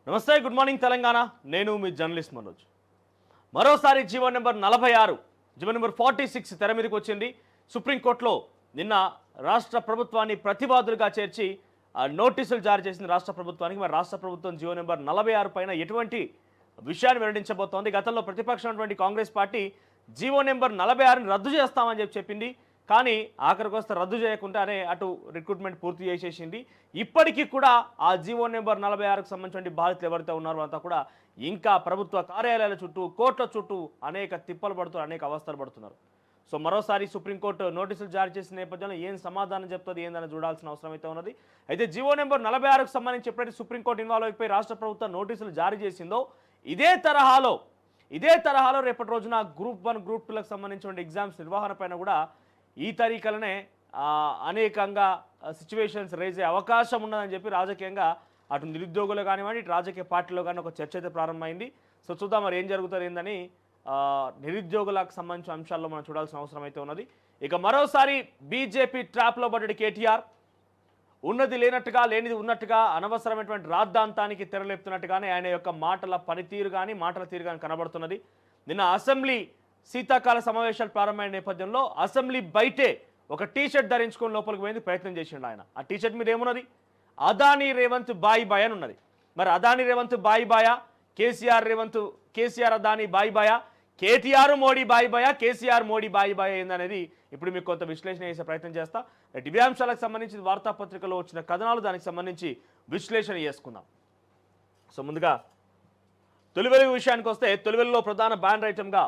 నమస్తే, good morning Telangana. నేను మీ journalist Manoj. మరోసారి జీవో నెంబర్ 46, జీవో నెంబర్ 46 తెర మీదకి వచ్చింది. సుప్రీంకోర్టులో నిన్న రాష్ట్ర ప్రభుత్వాన్ని ప్రతివాదులుగా చేర్చి నోటీసులు జారీ చేసింది రాష్ట్ర ప్రభుత్వానికి. మరి రాష్ట్ర ప్రభుత్వం జీవో నెంబర్ 46 పైన ఎటువంటి విషయాన్ని వెల్లడించబోతోంది? గతంలో ప్రతిపక్షం కాంగ్రెస్ పార్టీ జీవో నెంబర్ 46ని రద్దు చేస్తామని చెప్పింది. కానీ ఆఖరికి వస్తే రద్దు చేయకుండానే అటు రిక్రూట్మెంట్ పూర్తి చేసేసింది. ఇప్పటికీ కూడా ఆ జీవో నెంబర్ 46కు సంబంధించిన బాధితులు ఎవరైతే ఉన్నారో అంతా కూడా ఇంకా ప్రభుత్వ కార్యాలయాల చుట్టూ, కోర్టుల చుట్టూ అనేక తిప్పలు పడుతూ అనేక అవస్థలు పడుతున్నారు. సో మరోసారి సుప్రీంకోర్టు నోటీసులు జారీ చేసిన నేపథ్యంలో ఏం సమాధానం చెప్తుంది ఏందని చూడాల్సిన అవసరం అయితే ఉన్నది. అయితే జీవో నెంబర్ 46కు సంబంధించి ఎప్పుడైతే సుప్రీంకోర్టు ఇన్వాల్వ్ అయిపోయి రాష్ట్ర ప్రభుత్వం నోటీసులు జారీ చేసిందో ఇదే తరహాలో రేపటి రోజున గ్రూప్ 1, గ్రూప్ 2లకు సంబంధించిన ఎగ్జామ్స్ నిర్వహణ పైన కూడా ఈ తరీకలనే అనేకంగా సిచ్యువేషన్స్ రేజ్ అయ్యే అవకాశం ఉన్నదని చెప్పి రాజకీయంగా అటు నిరుద్యోగులు కానివ్వండి, ఇటు రాజకీయ పార్టీలో కానీ ఒక చర్చ అయితే ప్రారంభమైంది. సో చూద్దాం మరి ఏం జరుగుతుంది ఏందని నిరుద్యోగులకు సంబంధించిన అంశాల్లో మనం చూడాల్సిన అవసరం అయితే ఉన్నది. ఇక మరోసారి బీజేపీ ట్రాప్లో పడ్డాడు కేటీఆర్. ఉన్నది లేనట్టుగా, లేనిది ఉన్నట్టుగా అనవసరమైనటువంటి రాద్ధాంతానికి తెరలేపుతున్నట్టుగానే ఆయన యొక్క మాటల పనితీరు కానీ మాటల తీరు కానీ కనబడుతున్నది. నిన్న అసెంబ్లీ శీతాకాల సమావేశాలు ప్రారంభమైన నేపథ్యంలో అసెంబ్లీ బయటే ఒక టీషర్ట్ ధరించుకొని లోపలికి పోయింది ప్రయత్నం చేసిండు ఆయన. ఆ టీషర్ట్ మీద ఏమున్నది? అదానీ రేవంత్ బాయ్ బాయ్ అని ఉన్నది. మరి అదానీ రేవంత్ బాయ్ బాయా, కేసీఆర్ అదానీ బాయ్ బాయా, కేటీఆర్ మోడీ బాయ్ బాయా, కేసీఆర్ మోడీ బాయ్ బాయ్ ఏందనేది ఇప్పుడు మీకు కొంత విశ్లేషణ చేసే ప్రయత్నం చేస్తా. దివ్యాంశాలకు సంబంధించి వార్తాపత్రికలో వచ్చిన కథనాలు, దానికి సంబంధించి విశ్లేషణ చేసుకుందాం. సో ముందుగా తొలి వెలుగు విషయానికి వస్తే, తొలి వెలుగులో ప్రధాన బ్యానర్ ఐటమ్గా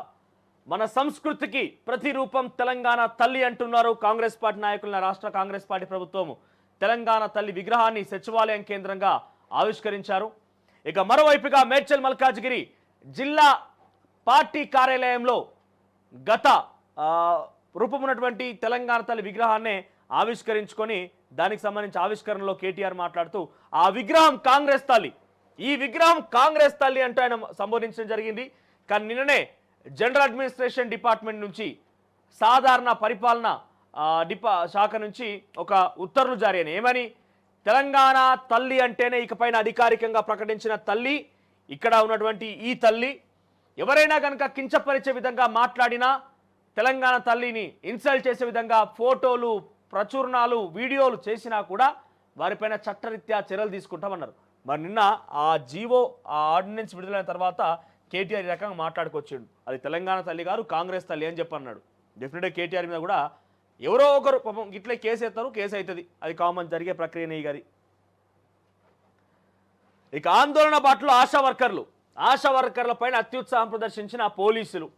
మన సంస్కృతికి ప్రతిరూపం తెలంగాణ తల్లి అంటున్నారు కాంగ్రెస్ పార్టీ నాయకుల. రాష్ట్ర కాంగ్రెస్ పార్టీ ప్రభుత్వం తెలంగాణ తల్లి విగ్రహాన్ని సచివాలయం కేంద్రంగా ఆవిష్కరించారు. ఇక మరోవైపుగా మేడ్చల్ మల్కాజ్గిరి జిల్లా పార్టీ కార్యాలయంలో గత రూపమున్నటువంటి తెలంగాణ తల్లి విగ్రహాన్ని ఆవిష్కరించుకొని దానికి సంబంధించి ఆవిష్కరణలో కేటీఆర్ మాట్లాడుతూ ఆ విగ్రహం కాంగ్రెస్ తల్లి, ఈ విగ్రహం కాంగ్రెస్ తల్లి అంటూ ఆయన సంబోధించడం జరిగింది. కానీ నిన్ననే జనరల్ అడ్మినిస్ట్రేషన్ డిపార్ట్మెంట్ నుంచి, సాధారణ పరిపాలన శాఖ నుంచి ఒక ఉత్తర్వులు జారీ అయినాయి. ఏమని? తెలంగాణ తల్లి అంటేనే ఇకపైన అధికారికంగా ప్రకటించిన తల్లి ఇక్కడ ఉన్నటువంటి ఈ తల్లి. ఎవరైనా కనుక కించపరిచే విధంగా మాట్లాడినా, తెలంగాణ తల్లిని ఇన్సల్ట్ చేసే విధంగా ఫోటోలు, ప్రచురణాలు, వీడియోలు చేసినా కూడా వారిపైన చట్టరీత్యా చర్యలు తీసుకుంటామన్నారు. మరి నిన్న ఆ ఆర్డినెన్స్ విడుదలైన తర్వాత కేటీఆర్ ఈ రకంగా మాట్లాడుకొచ్చాడు. అది తెలంగాణ తల్లి గారు, కాంగ్రెస్ తల్లి అని చెప్పన్నాడు. డెఫినెట్గా కేటీఆర్ మీద కూడా ఎవరో ఒకరు పాపం ఇట్లే కేసు ఎత్తారు, కేసు అవుతుంది, అది కామన్ జరిగే ప్రక్రియనే గది. ఇక ఆందోళన బాటలో ఆశా వర్కర్ల పైన అత్యుత్సాహం ప్రదర్శించిన పోలీసులు.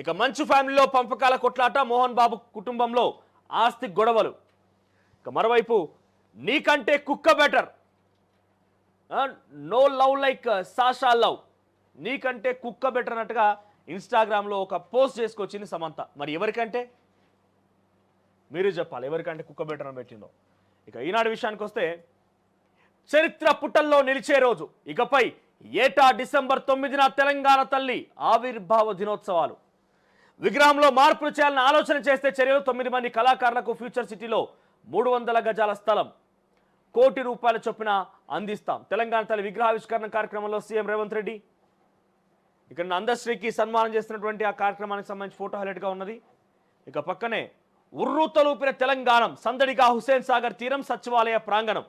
ఇక మంచు ఫ్యామిలీలో పంపకాల కొట్లాట, మోహన్ బాబు కుటుంబంలో ఆస్తి గొడవలు. ఇక మరోవైపు నీకంటే కుక్క better, no love like Sasha love, నీకంటే కుక్క బెటర్ అన్నట్టుగా ఇన్స్టాగ్రామ్లో ఒక పోస్ట్ చేసుకొచ్చింది సమంత. మరి ఎవరికంటే మీరు చెప్పాలి, ఎవరికంటే కుక్క బెటర్ అని పెట్టిందో. ఇక ఈనాడు విషయానికి వస్తే, చరిత్ర పుటల్లో నిలిచే రోజు ఇకపై ఏటా డిసెంబర్ 9న తెలంగాణ తల్లి ఆవిర్భావ దినోత్సవాలు. విగ్రహంలో మార్పులు చేయాలని ఆలోచన చేస్తే చర్యలు. 9 మంది కళాకారులకు ఫ్యూచర్ సిటీలో 300 గజాల స్థలం, ₹1 కోటి చొప్పున అందిస్తాం. తెలంగాణ తల్లి విగ్రహావిష్కరణ కార్యక్రమంలో సీఎం రేవంత్ రెడ్డి. ఇక్కడ అందశ్రీకి సన్మానం చేస్తున్నటువంటి ఆ కార్యక్రమానికి సంబంధించి ఫోటో హైలైట్గా ఉన్నది. ఇక పక్కనే ఉర్రూతలూపిన తెలంగాణ సందడిగా హుస్సేన్ సాగర్ తీరం, సచివాలయ ప్రాంగణం.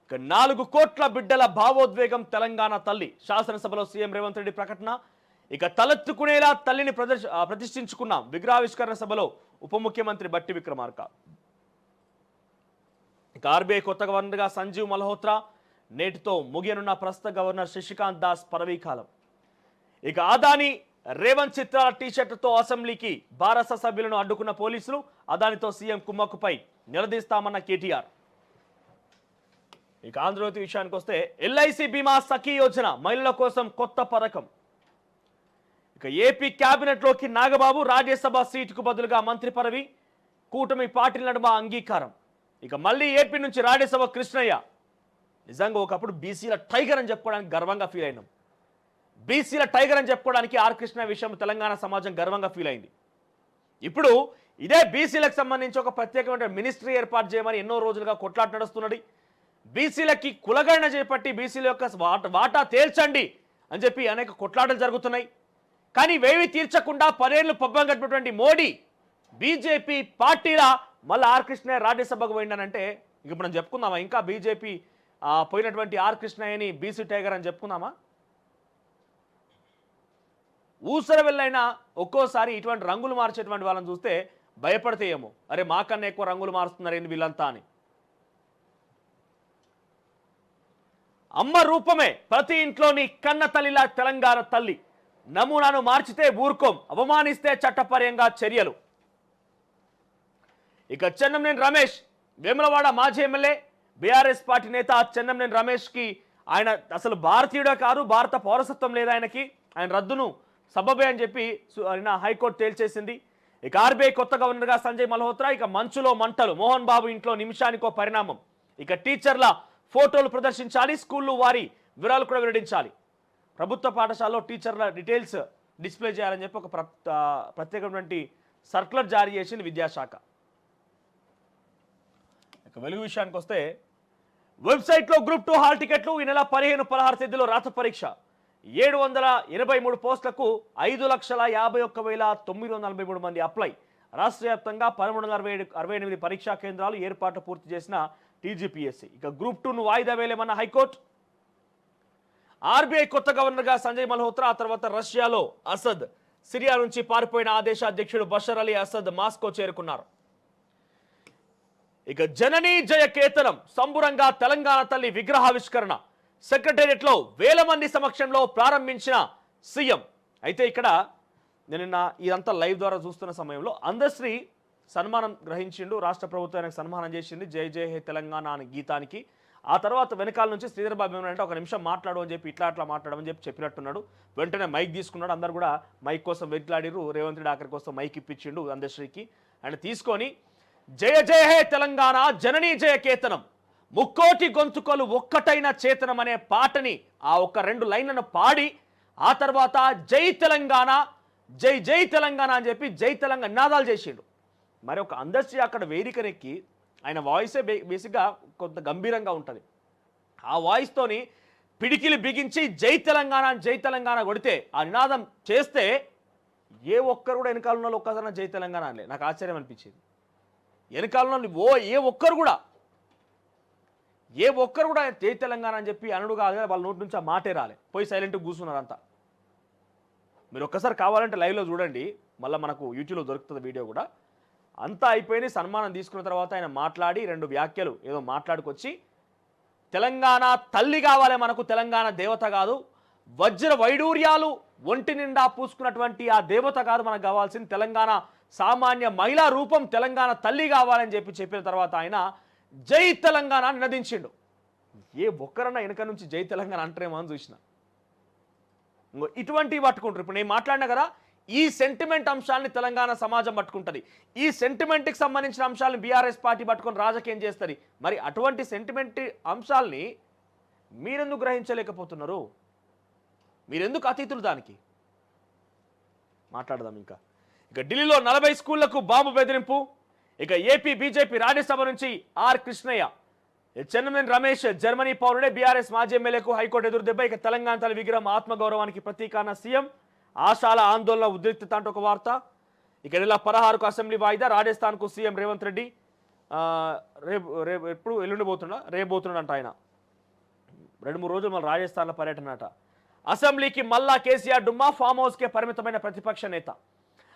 ఇక 4 కోట్ల బిడ్డల భావోద్వేగం తెలంగాణ తల్లి, శాసనసభలో సీఎం రేవంత్ రెడ్డి ప్రకటన. ఇక తలెత్తుకునేలా తల్లిని ప్రతిష్ఠించుకున్నాం, విగ్రహావిష్కరణ సభలో ఉప ముఖ్యమంత్రి బట్టి విక్రమార్క. ఇక ఆర్బీఐ కొత్త గవర్నర్గా సంజీవ్ మల్హోత్రా, నేటితో ముగియనున్న ప్రస్తుత గవర్నర్ శశికాంత్ దాస్ పదవీకాలం. ఇక అదానీ రేవంత్ చిత్రాల టీషర్టుతో అసెంబ్లీకి భారత సభ్యులను అడ్డుకున్న పోలీసులు, అదానితో సీఎం కుమ్మక్కుపై నిలదీస్తామన్న కేటీఆర్. ఇక ఆంధ్రజ్యోతి విషయానికి వస్తే, ఎల్ఐసి బీమా సఖీ యోజన మహిళల కోసం కొత్త పథకం. ఇక ఏపీ క్యాబినెట్లోకి నాగబాబు, రాజ్యసభ సీటుకు బదులుగా మంత్రి పదవి, కూటమి పార్టీల నడుమ అంగీకారం. ఇక మళ్ళీ ఏపీ నుంచి రాజ్యసభ కృష్ణయ్య. నిజంగా ఒకప్పుడు బీసీల టైగర్ అని చెప్పుకోవడానికి గర్వంగా ఫీల్ అయినాం. బీసీల టైగర్ అని చెప్పుకోవడానికి ఆర్ కృష్ణ విషయం తెలంగాణ సమాజం గర్వంగా ఫీల్ అయింది. ఇప్పుడు ఇదే బీసీలకు సంబంధించి ఒక ప్రత్యేకమైన మినిస్ట్రీ ఏర్పాటు చేయమని ఎన్నో రోజులుగా కొట్లాట నడుస్తున్నది. బీసీలకి కులగణన చేపట్టి బీసీల యొక్క వాటా తేల్చండి అని చెప్పి అనేక కొట్లాటలు జరుగుతున్నాయి. కానీ వేవి తీర్చకుండా 10 ఏళ్ళు పబ్బం గడిపినటువంటి మోడీ బీజేపీ పార్టీలా మళ్ళీ ఆర్ కృష్ణయ్య రాజ్యసభకు పోయిండనంటే ఇంక మనం చెప్పుకుందామా? ఇంకా బీజేపీ పోయినటువంటి ఆర్ కృష్ణయ్యని బీసీ టైగర్ అని చెప్పుకుందామా? ఊసర వెళ్ళైనా ఒక్కోసారి ఇటువంటి రంగులు మార్చేటువంటి వాళ్ళని చూస్తే భయపడితేయేమో, అరే మాకన్నా ఎక్కువ రంగులు మారుస్తున్నారు ఏంది వీళ్ళంతా అని. అమ్మ రూపమే ప్రతి ఇంట్లోని కన్న తల్లిలా తెలంగాణ తల్లి, నమూనాను మార్చితే ఊరుకోం, అవమానిస్తే చట్టపర్యంగా చర్యలు. ఇక చెన్నంనేని రమేష్ వేములవాడ మాజీ ఎమ్మెల్యే బీఆర్ఎస్ పార్టీ నేత చెన్నంనేని రమేష్కి ఆయన అసలు భారతీయుడే కాదు, భారత పౌరసత్వం లేదు ఆయనకి, ఆయన రద్దును సబబే అని చెప్పి ఆయన హైకోర్టు తేల్చేసింది. ఇక ఆర్బీఐ కొత్త గవర్నర్గా సంజయ్ మల్హోత్రా. ఇక మంచులో మంటలు, మోహన్ బాబు ఇంట్లో నిమిషానికో పరిణామం. ఇక టీచర్ల ఫోటోలు ప్రదర్శించాలి, స్కూళ్ళు వారి వివరాలు కూడా వెల్లడించాలి. ప్రభుత్వ పాఠశాలలో టీచర్ల డీటెయిల్స్ డిస్ప్లే చేయాలని చెప్పి ఒక ప్రత్యేకమైనటువంటి సర్క్యులర్ జారీ చేసింది విద్యాశాఖ. ఇక వెలుగు విషయానికి వస్తే వెబ్సైట్లో గ్రూప్ 2 హాల్ టికెట్లు ఈ నెల 15-16 తేదీలో రాత పరీక్ష. 783 పోస్టులకు 5,51,943 మంది అప్లై. రాష్ట్ర వ్యాప్తంగా 1368 పరీక్షా కేంద్రాలు ఏర్పాటు పూర్తి చేసిన టీజీపీఎస్సీ. ఇక గ్రూప్ 2ను వాయిదా వేయలేమన్న హైకోర్టు. ఆర్బీఐ కొత్త గవర్నర్గా సంజయ్ మల్హోత్రా. ఆ తర్వాత రష్యాలో అసద్, సిరియా నుంచి పారిపోయిన ఆ దేశ అధ్యక్షుడు బషర్ అలీ అసద్ మాస్కో చేరుకున్నారు. ఇక జననీ జయ కేతనం సంబురంగా తెలంగాణ తల్లి విగ్రహావిష్కరణ సెక్రటేరియట్లో వేల మంది సమక్షంలో ప్రారంభించిన సీఎం. అయితే ఇక్కడ నేను ఇదంతా లైవ్ ద్వారా చూస్తున్న సమయంలో అందశ్రీ సన్మానం గ్రహించిండు, రాష్ట్ర ప్రభుత్వానికి సన్మానం చేసింది జై జై హే తెలంగాణ అని గీతానికి. ఆ తర్వాత వెనకాల నుంచి శ్రీధర్ బాబు ఏమన్నా ఒక నిమిషం మాట్లాడు అని చెప్పి ఇట్లా మాట్లాడమని చెప్పి చెప్పినట్టున్నాడు. వెంటనే మైక్ తీసుకున్నాడు, అందరు కూడా మైక్ కోసం వెట్లాడిరు. రేవంత్ రెడ్డి ఆఖరి కోసం మైక్ ఇప్పించిండు అందశ్రీకి. ఆయన తీసుకొని జయ జయ హే తెలంగాణ జననీ జయ కేతనం, ముక్కోటి గొంతుకలు ఒక్కటైన చేతనం అనే పాటని ఆ ఒక్క 2 లైన్లను పాడి ఆ తర్వాత జై తెలంగాణ జై జై తెలంగాణ అని చెప్పి జై తెలంగాణ నినాదాలు చేసిండు. మరి ఒక అందశ్రీ అక్కడ వేదికనెక్కి ఆయన వాయిసే బేసిక్గా కొంత గంభీరంగా ఉంటుంది. ఆ వాయిస్తోని పిడికిలు బిగించి జై తెలంగాణ జై తెలంగాణ కొడితే ఆ నినాదం చేస్తే ఏ ఒక్కరు కూడా వెనకాల ఉన్న ఒక్కసారి జై తెలంగాణ అనలే. నాకు ఆశ్చర్యం అనిపించింది. వెనకాల ఏ ఒక్కరు కూడా జై తెలంగాణ అని చెప్పి అనుడు కాదు కదా, వాళ్ళ నోటి నుంచి ఆ మాటే రాలే, పోయి సైలెంట్గా కూర్చున్నారు అంతా. మీరు ఒక్కసారి కావాలంటే లైవ్లో చూడండి, మళ్ళీ మనకు యూట్యూబ్లో దొరుకుతుంది వీడియో కూడా. అంతా అయిపోయి సన్మానం తీసుకున్న తర్వాత ఆయన మాట్లాడి 2 వ్యాఖ్యలు ఏదో మాట్లాడుకొచ్చి తెలంగాణ తల్లి కావాలి మనకు, తెలంగాణ దేవత కాదు, వజ్ర వైడూర్యాలు ఒంటి నిండా పూసుకున్నటువంటి ఆ దేవత కాదు మనకు కావాల్సింది, తెలంగాణ సామాన్య మహిళా రూపం తెలంగాణ తల్లి కావాలని చెప్పిన తర్వాత ఆయన జై తెలంగాణ నినదించిండు. ఏ ఒక్కరన్నా వెనక నుంచి జై తెలంగాణ అంటారేమో అని చూసిన. ఇటువంటివి పట్టుకుంటారు. ఇప్పుడు నేను మాట్లాడినా కదా, ఈ సెంటిమెంట్ అంశాలని తెలంగాణ సమాజం పట్టుకుంటుంది. ఈ సెంటిమెంట్కి సంబంధించిన అంశాలను బీఆర్ఎస్ పార్టీ పట్టుకొని రాజకీయం చేస్తుంది. మరి అటువంటి సెంటిమెంట్ అంశాలని మీరెందుకు గ్రహించలేకపోతున్నారు? మీరెందుకు అతీతులు దానికి? మాట్లాడదాం. ఇక ఢిల్లీలో 40 స్కూళ్లకు బాంబు బెదిరింపు. ఇక ఏపీ బీజేపీ రాజ్యసభ నుంచి ఆర్ కృష్ణయ్య. చెన్నమనేని రమేష్ జర్మనీ పౌరుడే, బీఆర్ఎస్ మాజీ ఎమ్మెల్యేకు హైకోర్టు ఎదురు దెబ్బ. ఇక తెలంగాణ తల్లి విగ్రహం ఆత్మగౌరవానికి ప్రతీక అన్న సీఎం. ఆశాల ఆందోళన ఉద్రిక్తత అంటూ ఒక వార్త. ఇక నెల 16కు అసెంబ్లీ వాయిదా. రాజస్థాన్కు సీఎం రేవంత్ రెడ్డి ఎప్పుడు ఎల్లుండి రేపోతున్నాడంట ఆయన. 2-3 రోజులు మళ్ళీ రాజస్థాన్లో పర్యటన అట. అసెంబ్లీకి మళ్ళా కేసీఆర్ డుమ్మా. ఫామ్ హౌస్కే పరిమితమైన ప్రతిపక్ష నేత.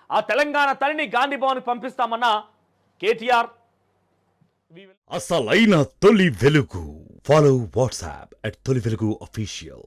ఆ తెలంగాణ తల్లిని గాంధీ భవన్ పంపిస్తామన్న కేటీఆర్. అసలైన తొలి వెలుగు. ఫాలో వాట్సాప్ @తొలి వెలుగు official.